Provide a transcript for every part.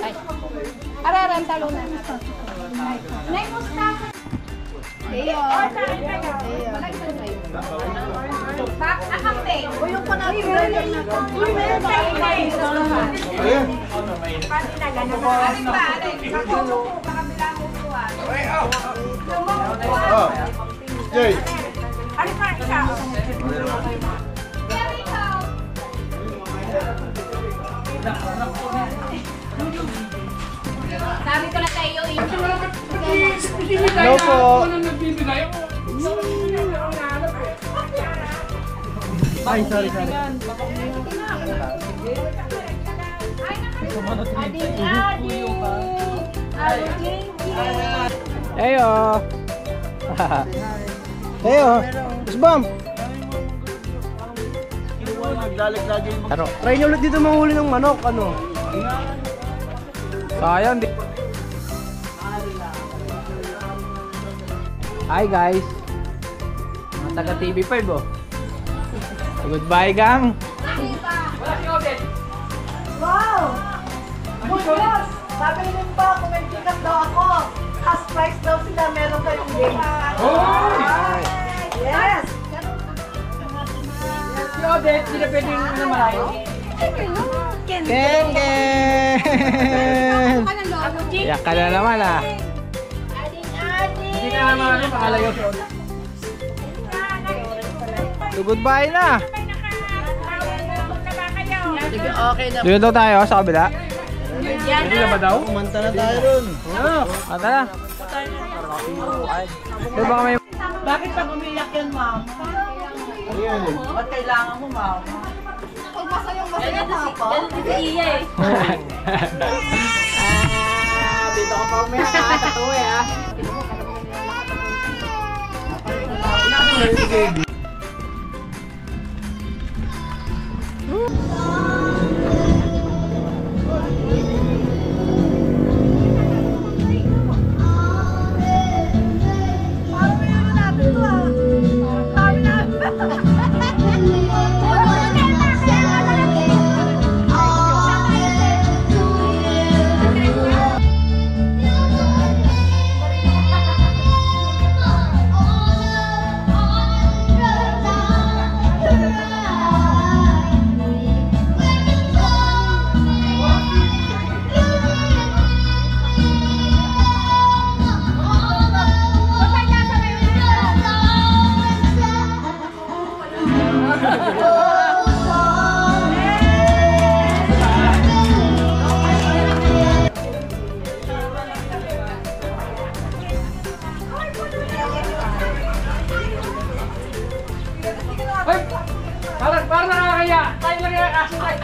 Ay. Araran, talunan. Nay, musta? Iyo. Pak, akapeng. Uyong ko na. Meron tayo na. Ayan. Pati na gano'n. Aling ba? Kakulo ko. Kakabilang upuan. Oh. Jay. Aling ba? Ikaw. Sabi ko na tayo Hello po. Ay, sorry. Heyo. Heyo. Isbam. Try nyo ulit dito manghuli ng manok, ano? Sayang di. Hi guys. Mga taga TV5 oh. Goodbye gang. Wow! Good boss! Sabi rin po, kung may ticket daw ako, cash price daw sila, meron kayong game. Yes! Si Odette, hindi na pwedeng malayo. Ken Ken! Iyak ka na naman ah. Hindi na naman pakalayo si Odette. So goodbye na. Okay na. Dito daw tayo sa kabila. Hindi na ba daw? Kumanta na tayo dun. Kanta na. Diba baka may... Bakit pag umiyak yan, ma'am? Ba't kailangan mo, ma'am? Pag masayang papa. Iya eh. Dito ka pa umaya, nakakatuwa eh ah. Parang nakakaya. Tayo lang yung aso tayo.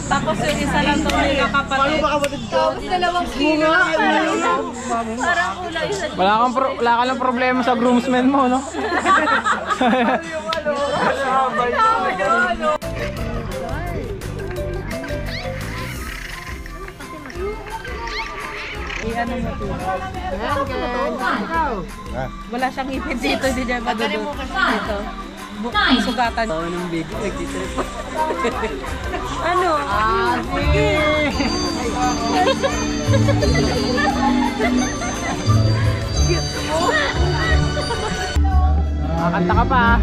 Tapos yung isa lang ito may nakapatid. Paano ba kapatid ko? Dalawang kilo. Parang kulay. Wala ka lang problema sa groomsmen mo, no? Wala siyang ipid dito, hindi niya madudod. Dito. Sugatan. Anong big? Nagtitrip. Ano? Sige! Kakanta ka pa.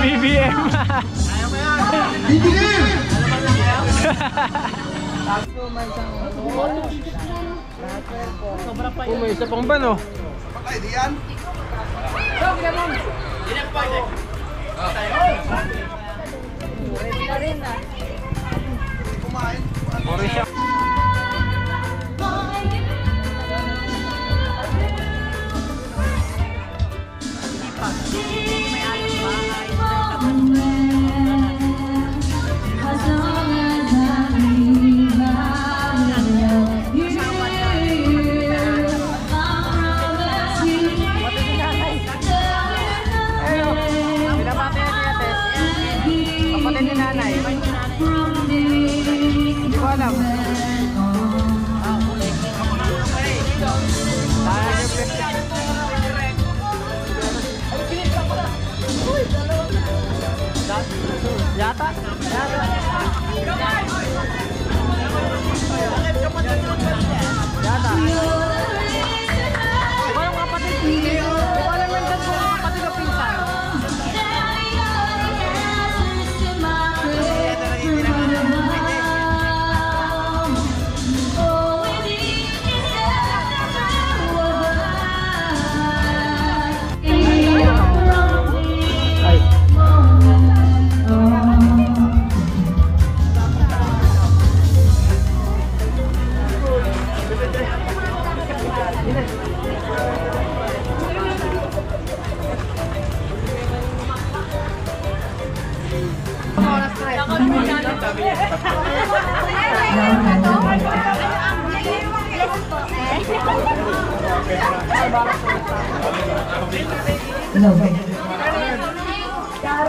BBM. Oh, may isa pang ban, oh. Ori siya. Hindi ko alam. Yata. Walang kapatid. Hindi ko alam yung dad ko kapatid o pinsan.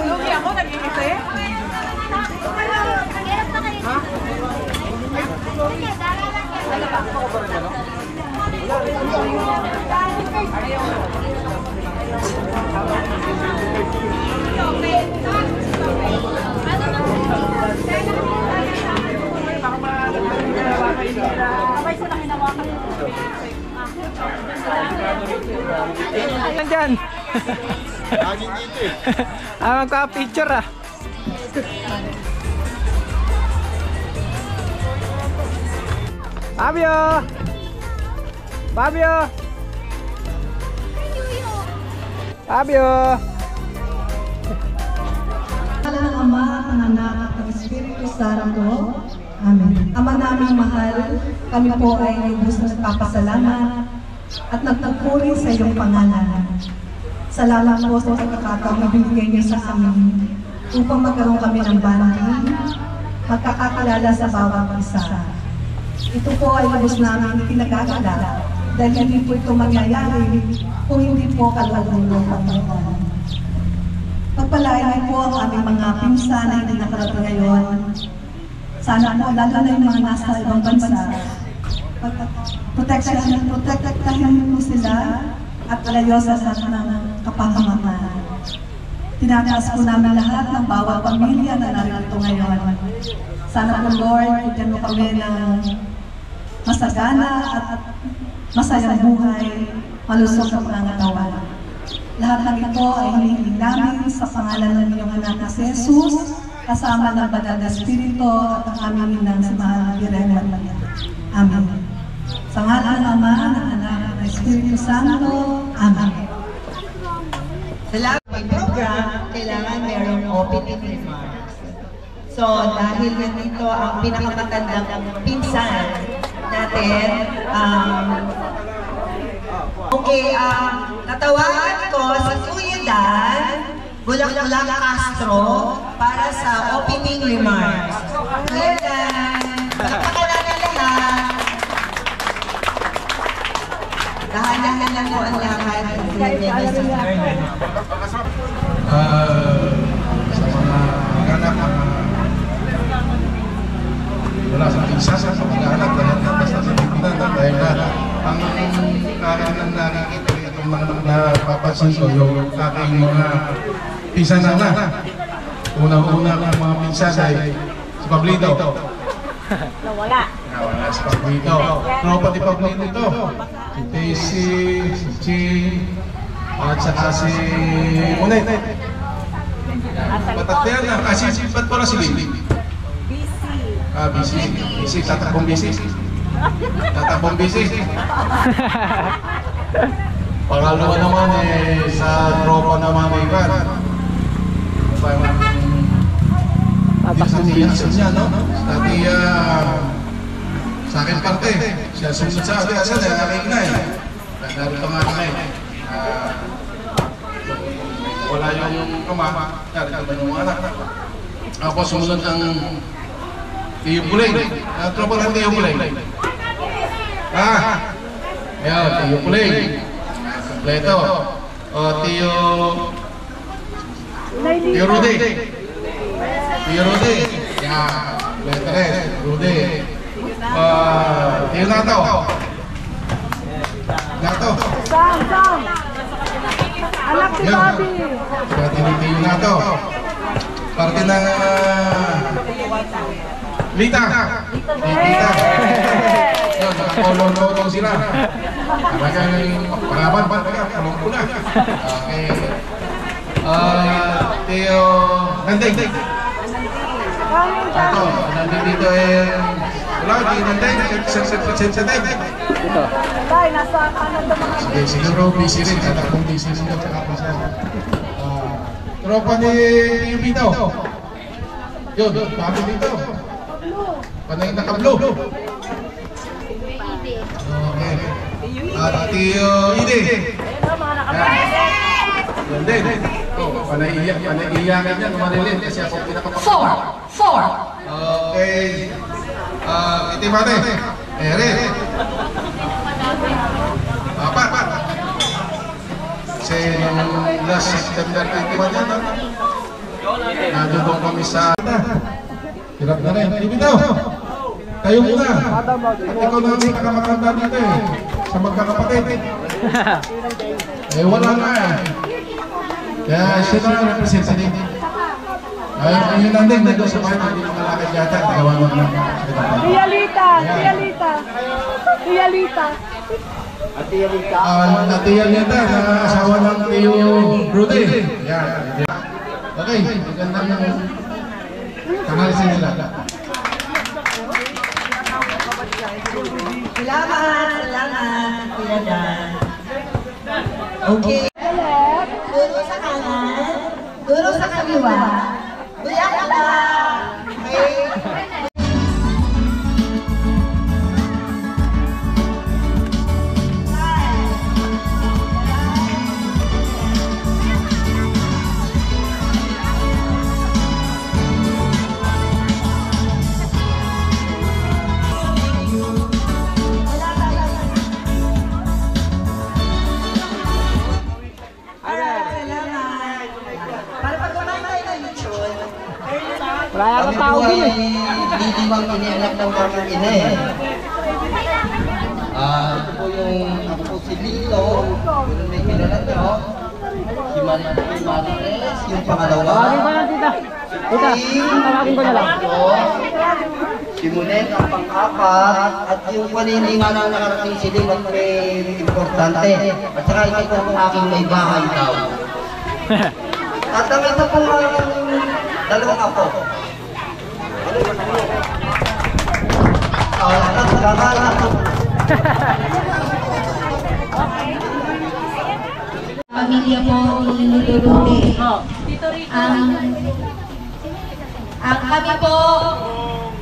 Lugi ako, nag-iisip. Nandyan. Laging dito eh. Magka-picture ah. Fabio! Fabio! Fabio! Ala ng Ama, ng Anak, at ng Espiritu Santo. Amen. Ama naming mahal, kami po ay lubos na nagpapasalamat at nagpupuri sa iyong pangalan. Salamat po sa pagkakataong na binigay niyo sa amin upang magkaroon kami ng bonding, magkakakilala sa bawat isa. Ito po ay lubos namin pinagkakala dahil hindi po ito mangyayari kung hindi po kalooban ng Panginoon. Pagpalain niyo po ang aming mga pinsan na hindi nakarating ngayon. Sana po, lalo na yung mga nasa ibang bansa, protektahin po sila at alayo sa ng kapahamakan. Tinataas po namin lahat ng bawat pamilya na narito ngayon. Sana po, Lord, bigyan mo kami ng masagana at masayang buhay, malusog sa pangangatawan. Lahat ng ito ay hinihiling namin sa pangalan ng iyong anak na si Jesus, kasama ng Banal na Espiritu at ang aming inang si Mahal Irene Maria. Amen. Sa ngalan ng Ama, ng Anak, ng Espiritu Santo. Amen. Sa lahat ng program, kailangan mayroong opening remarks. So, dahil nandito ang pinakamatandang pinsan natin, natawagan ko si Kuya Dan Bulak-Bulak Castro para sa opening remarks. Kuya Dan, napakalaga lahat. Dahan-dahan lang po ang lahat. Sa mga anak, wala sa pinsa sa mga anak, lahat na basta sa pinta dahil na ang nakikita itong mga napapansin ko yung aking mga pinsan na. Unang-una ng mga pinsan ay si Pablito. Nawala. Nawala si Pablito. Tropa ni Pablito ito. Si Daisy, si Ching, at saka si Monet. Patatyan na. Ba't pala si Lily? Busy. Busy. Tatakbong busy. Tatakbong busy. Pangalawa naman sa tropa naman ni Ivan. Sa tiya, no? Sa tiya, sa akin parte. Siya susunod sa akin. Asan na? Aking na narito nga na wala yung kama. Narito ba yung anak? Ako sumunod ang Tiyo Bulay. Tropa ng Tiyo Bulay. Ayan, Tiyo Bulay. Kompleto. Tiyo Rudy. Tiyo Rudy. Yan. Kompleto rin. Rudy. Tiyo Nato. Sam! Anak ni Bobby! Kaya Tiyo Nato. Parte ng Lita. Lita. Yun, nakakolong-kolong sila. Talagang pangaban pa talaga, kalong ko na. Okay. Teo Nanday. Ito, nandito dito wala, di Nanday, sensitive. Ito. Tay, nasa kanan naman. Sige, siguro busy rin. Tatakbong busy rin daw, tsaka pa siya. Tropa ni Pito. Yun, papi dito. Panay naka-blue. Okay. At Tiyo Ide. Yan din. Panay-iyakan niya, kumarilin. Kasi ako pinakapakapal. 4. Okay. Itimate. Ere. 4. Kasi nung last September 21 yan, nadudong kami sa... Hirap na rin. Ibitaw! Kayo muna! At ikaw na ang nakamakanda dito sa magkakapatid. Wala na Kaya siya na ang representative. Ayun lang din, nandun sa bahay, hindi makalakad yata. Gawa mo lang. Tiyalita! Tiyalita na asawa ng Tiyo Rudy. Yan. Okay, magandang kanalisin nila. Salamat, Kuya Dan. Okay. Duro sa kanan, duro sa kaliwa. Buyak na. Okay. Wala akong tao din eh. Didiwang inianak ng aming ina eh. Ito po ako po si Lito, yung may kilala nyo. Si Marites, yung pangalawa. Tawagin ko lang, tita. Tawagin ko na lang. Si Monet, ang pang-apat. At yung hindi nga na nakarating si Lito at may importante. At saka ito po ang aking may bahay daw. At ang ito po ang dalawang apo. Pamilya po ni Lulute. Ang kami po,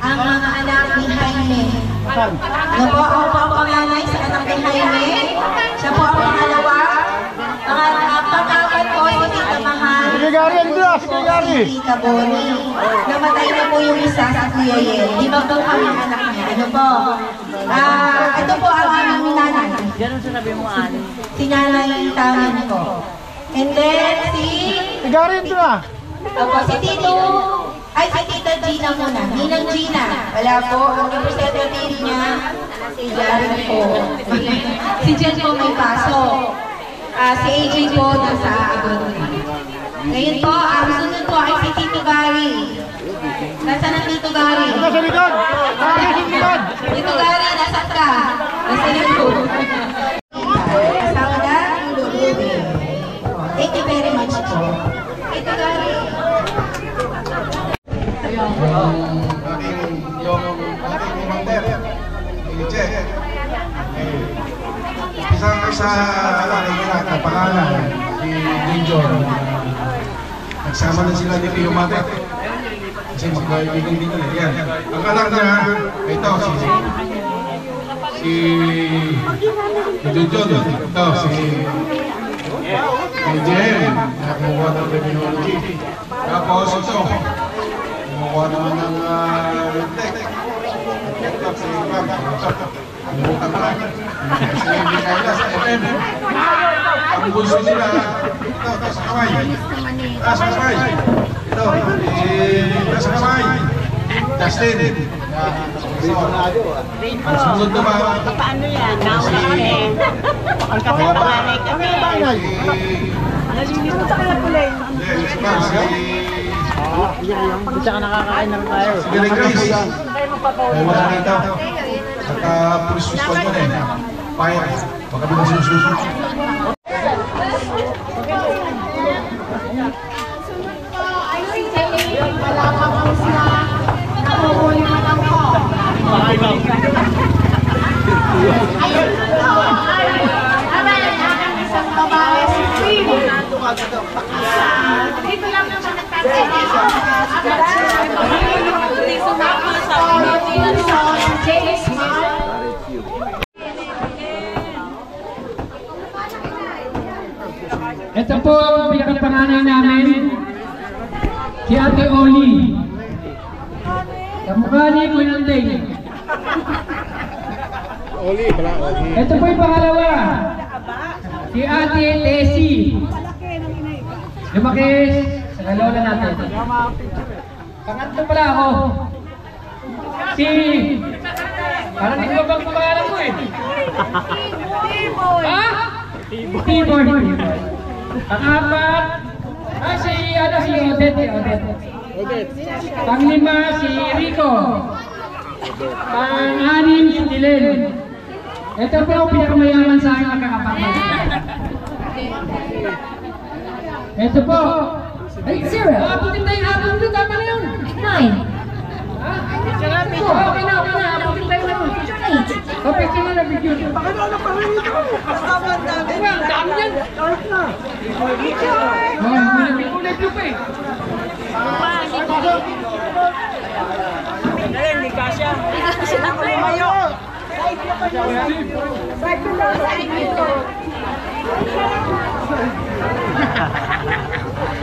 ang mga anak ni Jaime. Ano po, ako po ang panganay sa anak ni Jaime. Siya po ang pangalawa. Ang pang-apat po, si Tita Mahal. Si Tita Bonnie. Namatay na po yung isa sa Kuya Yen. Di ba po kami anak niya? Ano po? Ito po ang aming nanay. Ganun sinabi mo, Ani. Si Nanay Tamin po. And then si... Opo, si Tito. Ay, si Tita Gina muna. Ninang Gina. Wala po. Ang representative niya, si Jaren po. Si Jen po may paso. Si AJ po nasa abot. Ngayon po, ang sunod po ay si Tito Gary. Nasaan ang Tito Gary? Nasa likod! yung aking commander, Che. Isang sa na pangalan, si Ginger. Nagsama na sila ni Pio Mate. Kasi magkaibigan dito na yan. Ang anak niya, ito si Junjun. Ito si Jen, nakakuha ng criminology. Tapos ito, kumukuha naman ng tech. Ito si Pam. Kumukuha na lang. Si Mikaela sa FM. Ang bulso nila, ito, sa kamay. Sa kamay. Ito, sa kamay. Justin. Ang sunod naman. Paano yan? Nauna kami. Pagkapanganay kami. Nalilito sa kanya pulay. Si Pam, Hindi siya nakakain ng tayo. si Gary Grace. Ay wala rito. At police response mo na eh. Fire. Baka bilang sinususunod. Dito lang naman Ito po ang pinakapanganay namin, si Ate Oli. Kamukha ni Quinanding. Oli, pala Oli. Ito po yung pangalawa, si Ate Tessie. Lumaki sa lola natin. Pangatlo pala ako. Si... Parang hindi ko bang pangalan ko eh. Ha? T-boy. Ang-apat, si Odette. Panglima, si Rico. Pang-anim, si Dylan. Ito po ang pinakamayaman sa aking magkakapatid. Ito po. Ay, 0. Abutin tayo yung hapon doon. Tama na yun. 9. Ha? Okay na. Abutin tayo na yun. 8. Picture na lang, picture. Pakilala pa rin ito. Kasama ang dami. Ang dami yan. Start na. Kulay blue pa eh. Hindi kasya. Ako lumayo.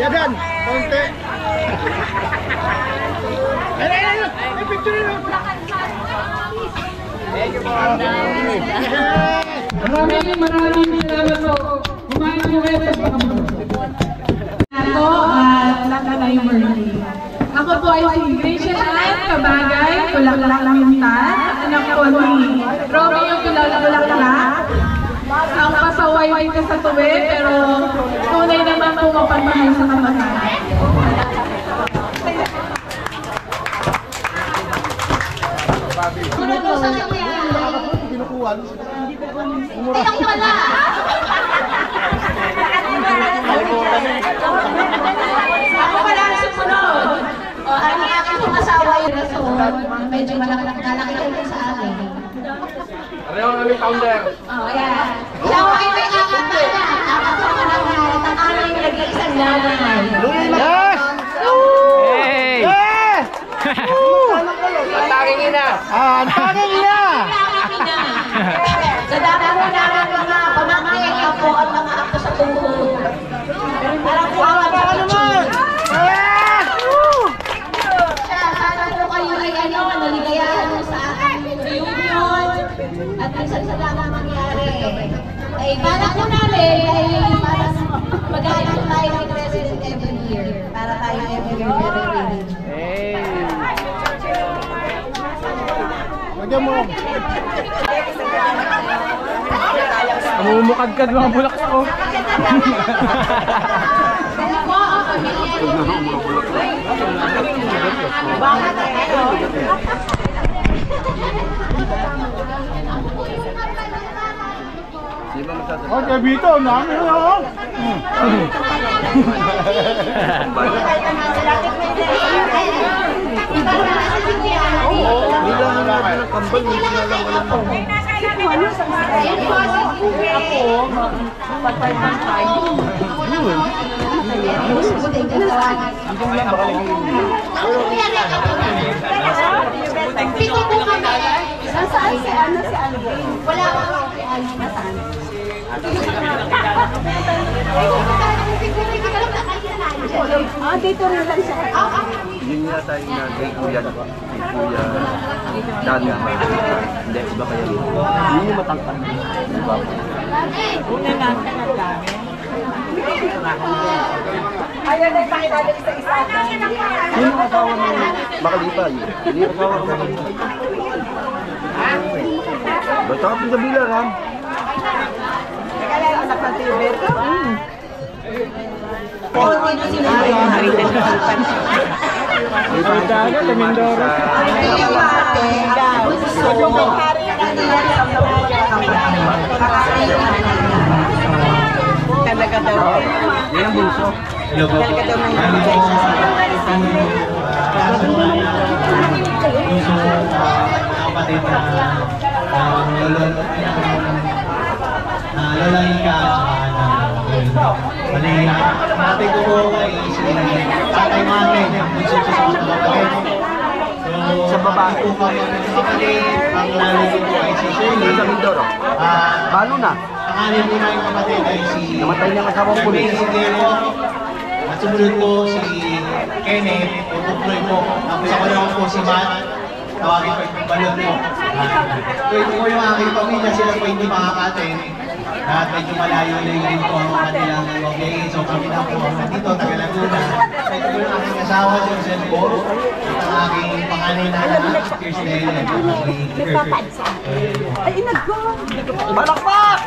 Yan, konti. Ay, picture nyo. Maraming salamat po. Kumain po kayo sa pagkamulo. Ako at Lakanay Merly. Ako po ay si Gracia Ann Kabagay, Bulaklak Mintan. Anak ko ni Romeo Bulaklak. Ang pasaway ka sa tuwi, pero tunay naman po mapagmahal sa kamag-anak. Ayong wala! Ako wala ang susunod. Ang aking pong asawa yung rason, medyo malaki sa akin. Pareho kami founder. Ayan. Siya ko ay may akat na yan. Akat sa mananay. Ang aming nag-iisang nanay. Yes! Hey! Ang tanging ina! Ang tanging ina! Sa dami mo namin mga pamangkin, apo at mga apo sa tungkol. Parang po ang naman! Sana po kayo ay naligayahan mo sa akin reunion at minsan sa dami mangyari. Ay balak po namin ay parang mag-aayos tayo ng president every year para tayo every year very ready. Lagyan mo. Namumukadkad mga bulaklak ko. Sila po ang pamilya niyo. Bakit kayo? Okay, Bito, namin ako. Ito Pito po kami. Nasaan si Alvin? Wala ka si Alvin. Nasaan? Dito rin lang siya. Yun yata yung kay Kuya Dan. Hindi, iba kaya yun. Yun yung matangkad. Iba po. Una lang ka na dami. Ayun, nagpakilala isa-isa. Sino ang asawa mo? Makalipa yun. Hindi ang asawa ko Makalipa. Basta ka sa bilang, ha? Kaya anak ng Tibet. Ito tayo, Mindoro. Talaga daw. Yan ang bunso. Talaga daw may kapatid na lolahin ka at Manila. Mati ko po ay sa kay mami, bunso ko sa mga kapatid. Sa babae. Po kami ng kapatid, ang nanay ko po ay si Shirley. Sa Mindoro. Balo na. Pangalan po na yung kapatid ay si Namatay niya ang asawang pulis. Si Diego. At sumunod po si Kenneth, Pupukloy po. Tapos ako naman po si Matt. Tawagin ko yung balon po. So ito po yung aking pamilya, sila po hindi makaka-attend. At medyo malayo-layo din po ang kanilang okay. So kami na po nandito, Tagalaguna. So ito po yung aking asawa, si Josel po. Ito ang aking panganay na anak, Kirsten. Ay, inagko! Balakpak!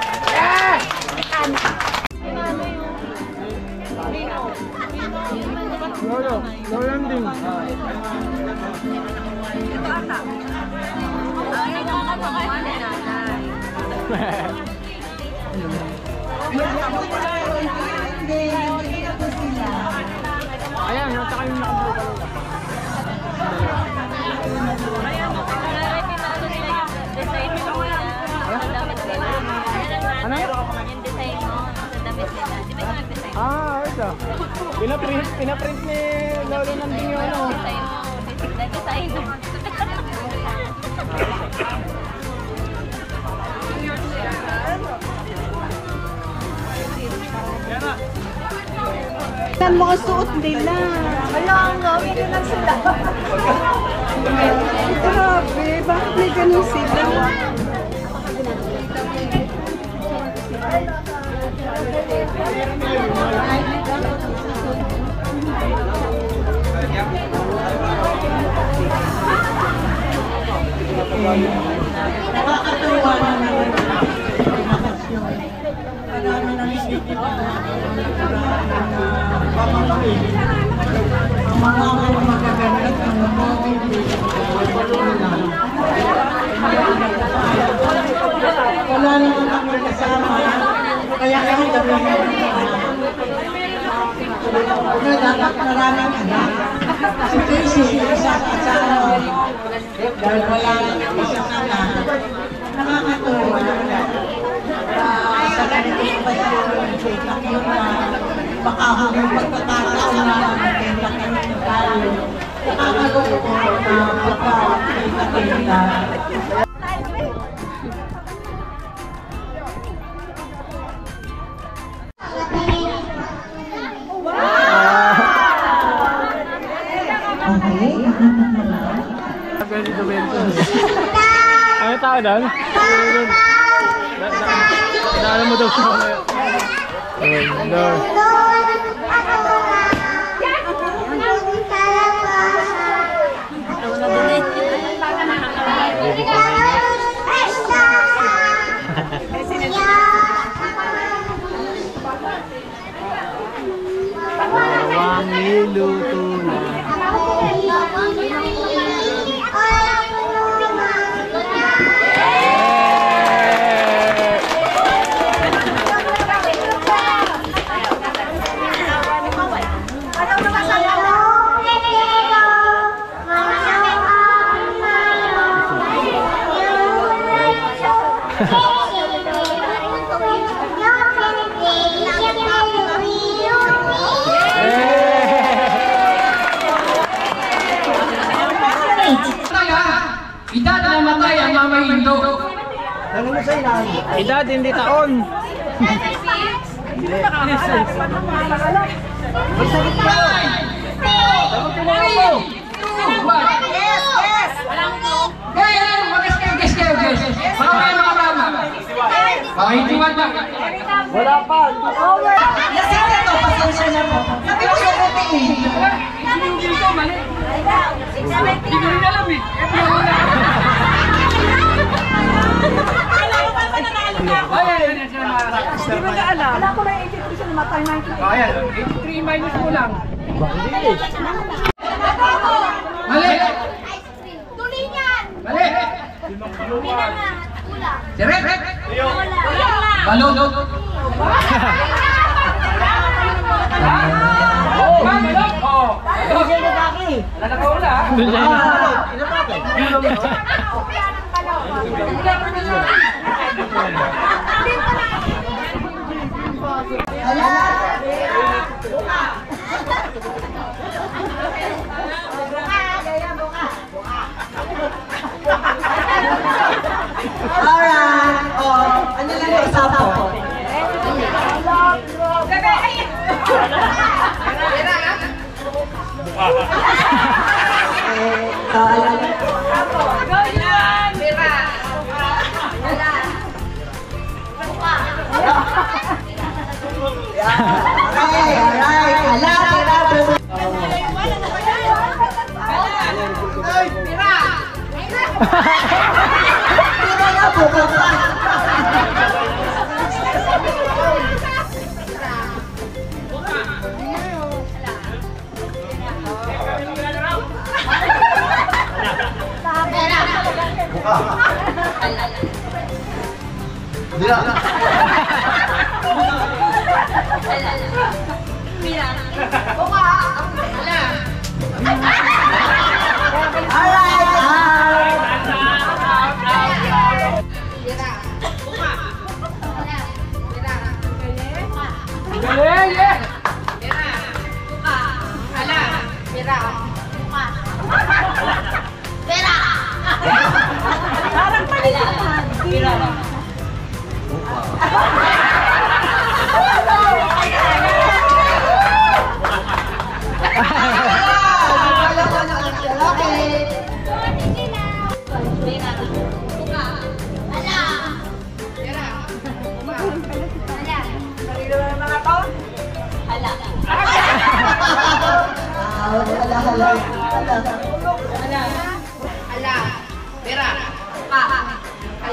No landing. Ayan, nasa kayo nakabuka. Ano? Yung design mo sa damit nila. Di ba yung nag-design mo? Ito. Pinaprint ni Lolo Nanding yung ano. Design mo. Nag-design mo. Yan mo ang suot nila. Wala nga, hindi lang sila. Grabe, bakit may ganun sila? Nakakatuwa naman. Marami nang isipin mga magagandang ang mga wala naman kami kasama kaya kami na dapat maraming anak si Casey isa kasama dahil wala naman isa sana nakakatuwa sa ganitong pagkakas yung makahuli pagkakataon na nakakita kami tayo. Nakakagulo na pagkakita. Okay, Ano tao doon? Daanan mo daw siya. Bawang niluto na. Ano Edad na matay ang Mama Indo. Ano mo sa inaan? Edad, hindi taon. Magsalit ka! Wala pa. Lasing na to, pasensya na po. Sabi ko sa dati eh. Hindi ko mali. Hindi ko rin alam eh. Hindi mo na alam. Wala ko na 83 siya namatay 93. Ayan, 83 minus ko lang. Mali! Tulingan! Mali! Pinangat! Ulang! Siret! Ulang! Balot! Alright. Oh, ano lang yung usapan?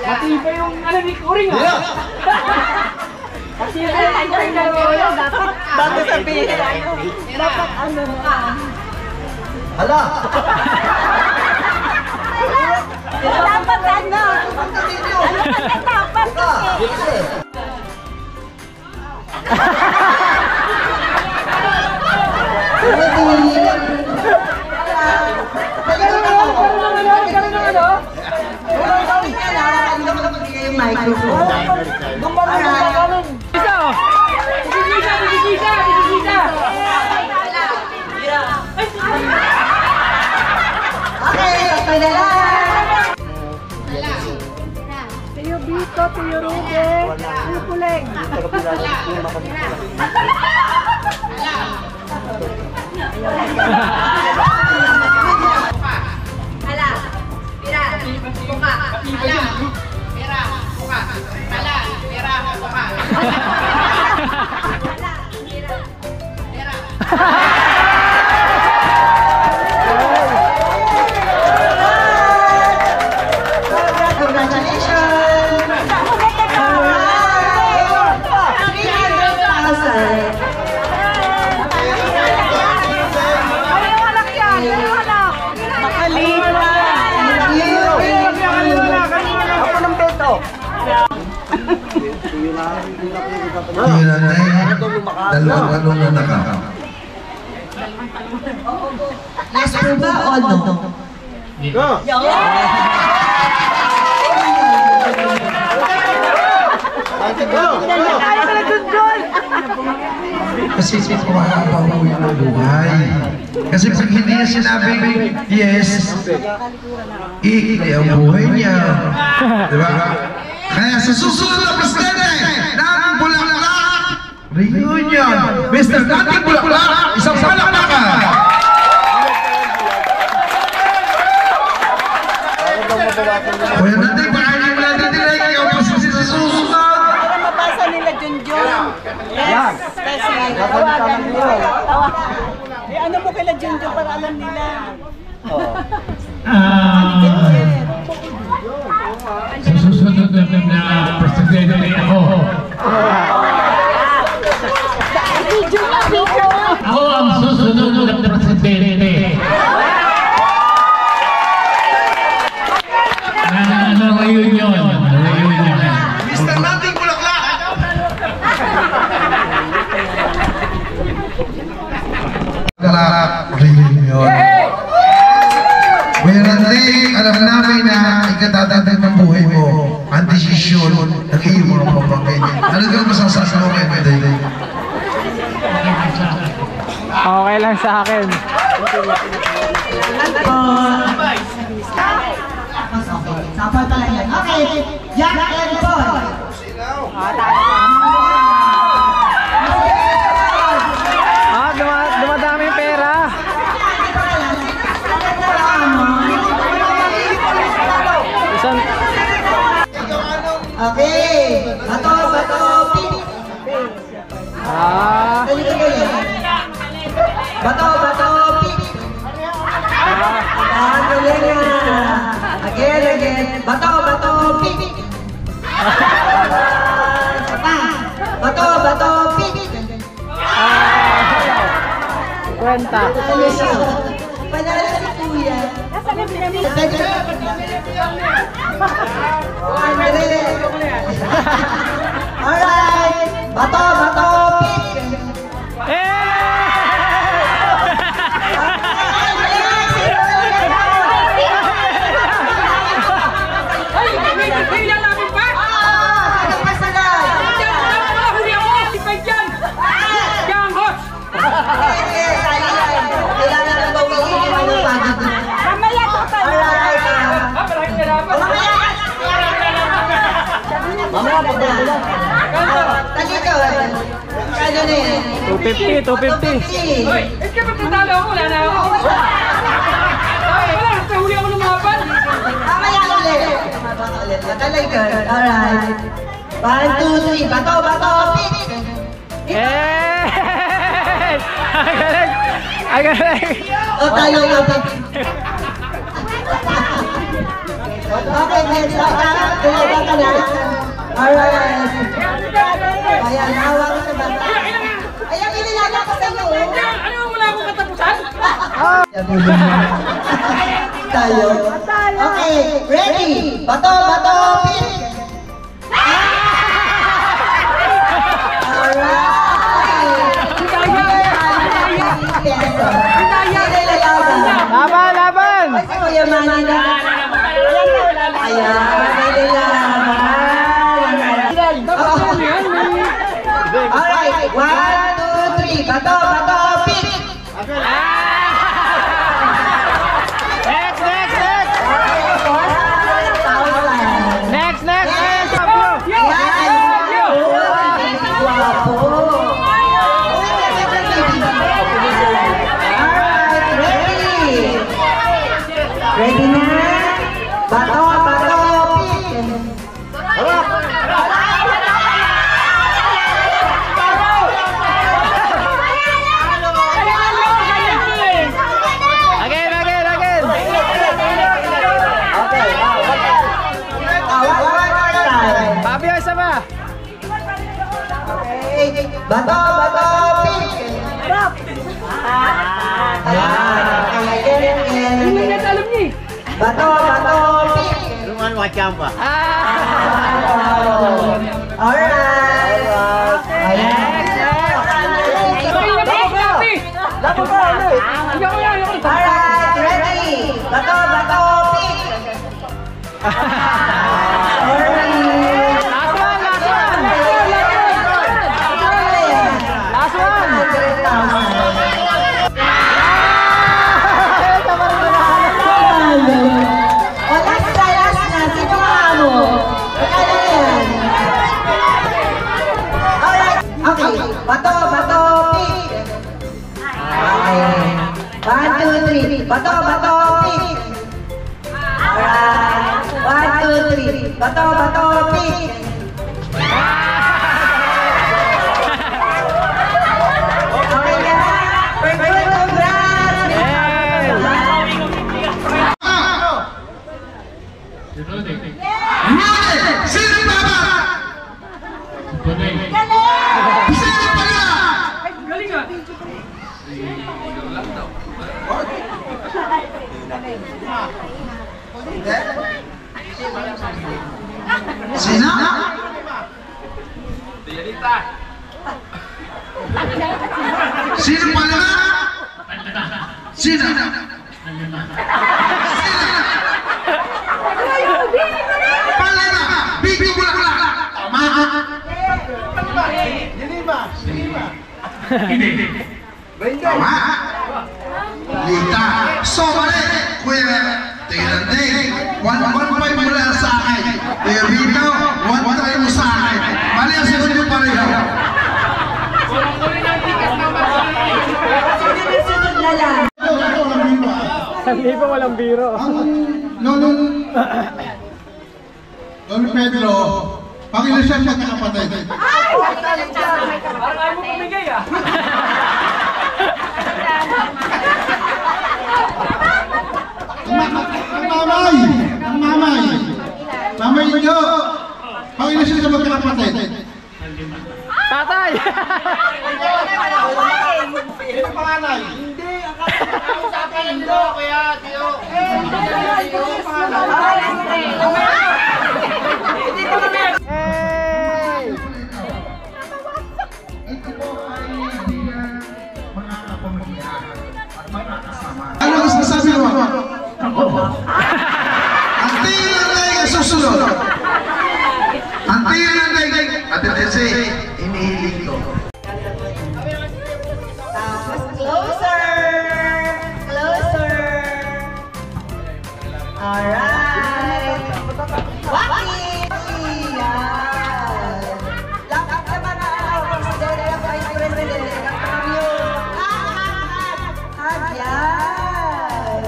Pati pa yung ano ni Kuring ah. Pati yung Kuring na royo. Dapat sabihin. Dapat ano na. Hala! Dapat ano. Ano kasi dapat kasi. Microphone. Okay, okay na lang. Tiyo Bito, Tiyo Rude, Tiyo Puleg. Dalawang ano na nakaka. Yes po ba o no? Go! Kasi mahaba po yung buhay. Kasi pag hindi niya sinabing yes, iikli ang buhay niya. Diba? Kaya sa susunod na presidente ng Bulaklak Reunion, Mr. Nati Bulaklak, isang palakpakan! Kuya natin, pakainin mo natin nila, ikaw pa sa susunod! Para mabasa nila Junjun. Yes. Kasi tawagan nila. Ano mo kila Junjun para alam nila? Sa susunod na presidente ako. Ako ang susunod na presidente. Reunion. Mr. Nating Bulaklak! Reunion. Kuya Nating, alam namin na ikatatatag ng buhay mo ang desisyon ng iyong mga pamangkin. Ano kang masasabi mo kayo, Nating? Okay lang sa akin. Sapal pala yan. Okay, Jack and Paul. Dumadami yung pera. Isang... Okay, bato, pink. Bato, pink. Again. Bato, pink. Bato, pink. Kwenta. Panalo si Kuya. Alright. Bato, pink. Kano na yan? 250. Hoy, ikaw ba tatalo ako? Wala na ako. Wala, nahuli ako lumaban. Mamaya ulit. Matalay ka. Alright. 1, 2, 3. Bato, pink. Agaling. O tayo yung pink. Okay, next. Tumawa ka na. Alright. Ayan, nawa ko sa bata. Ayan, inilala ko sa iyo. Ano wala akong katapusan? Tayo. Okay, ready? Bato, pink. Laban! Kasi Kuya Manny na. Ayan, alright, 1, 2, 3. Bato, pink. Next. Ready na? Bato, pink. Again. Okay. Fabio, isa ba? Okay. Bato, pink. Ayan. Hindi na alam niya eh. Bato, pink. Luman wachamba. Alright. Ayan. Alright, ready. Bato, pink. Last one. Bato, bato, pick. Alright. 1, 2, 3. Bato, bato, pick. Okay na. We're good. Congrats. Sino baba? Sino pala? Sino? Sino pala? Sino? Palena! Bibi bulaklak! Hindi. Tama. Lita. So, mali. Kuya, tingnan din. 1.5 mula sa akin. Kuya Vito, 1.3 mo sa akin. Mali ang sagot nyo pareho. Hindi pa walang biro. Lolo Pedro, Panginoon siya magkakapatid. Parang ayaw mo pumigay ah. Ang mamay nyo, Panginoon siya magkakapatid. Tatay! Ito panganay. Hindi, ang usapan ng Tio, kuya, Tio. Ano ang sinasabi mo? Ang tingin ng daig ang susunod. Ang tingin ng daig. Ate Tese, inihiling ko. Closer. Closer. Alright. Waki. Yan. Lahat naman ang presidente at vice president ng Panginoon. Yan.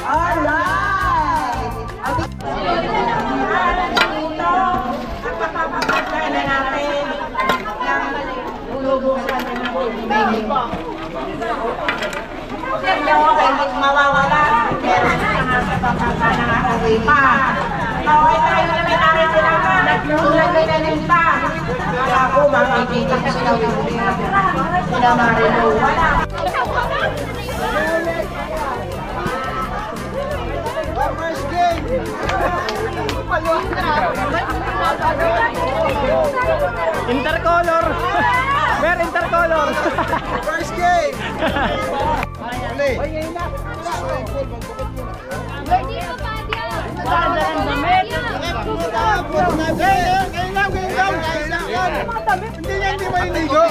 Alright. Dito, ang mapapagpagay na natin ng ulubusan ng baby. Hindi mawawala. Pero sa pagkaka ng aking pa. Okay tayo na may namin sila ka. Tulad na rin pa. Kaya ako makikita ko sila sila marino. First game! Intercolor! Very intercolor! First game! Uli! Hindi yan, di ba inigo?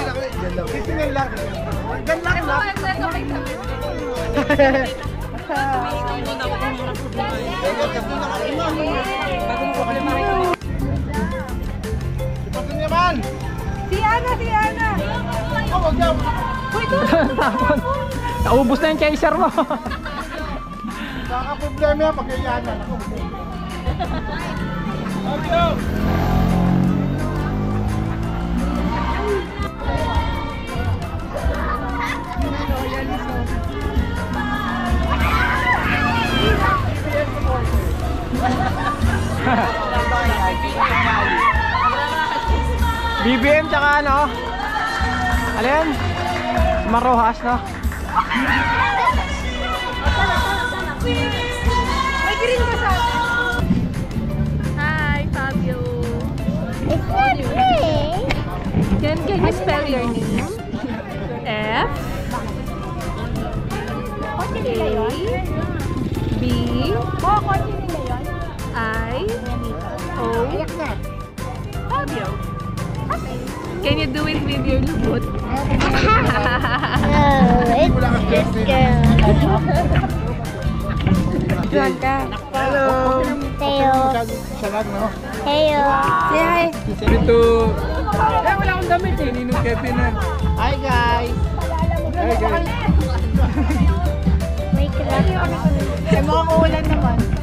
Titingin lang. Ganlak lang. Ipagin naman! Si Ana! Oh, wag yan! Tapon! Naubos na yung chaser mo! Kaka-problema yan, pag-iyanan ako. BBM tsaka ano? Alin? Marohas, no? May green ka sa Hi, Fabio. It's not me. Can you spell your name? F A B I O Fabio. Can you do it with your lubot? No, it's just girl. Hello! Heyo. Siya lang, no? Heyo. Say hi. Ito! Eh, wala akong damit eh. Ninong Kevin na. Hi guys! May Mukhang uulan naman.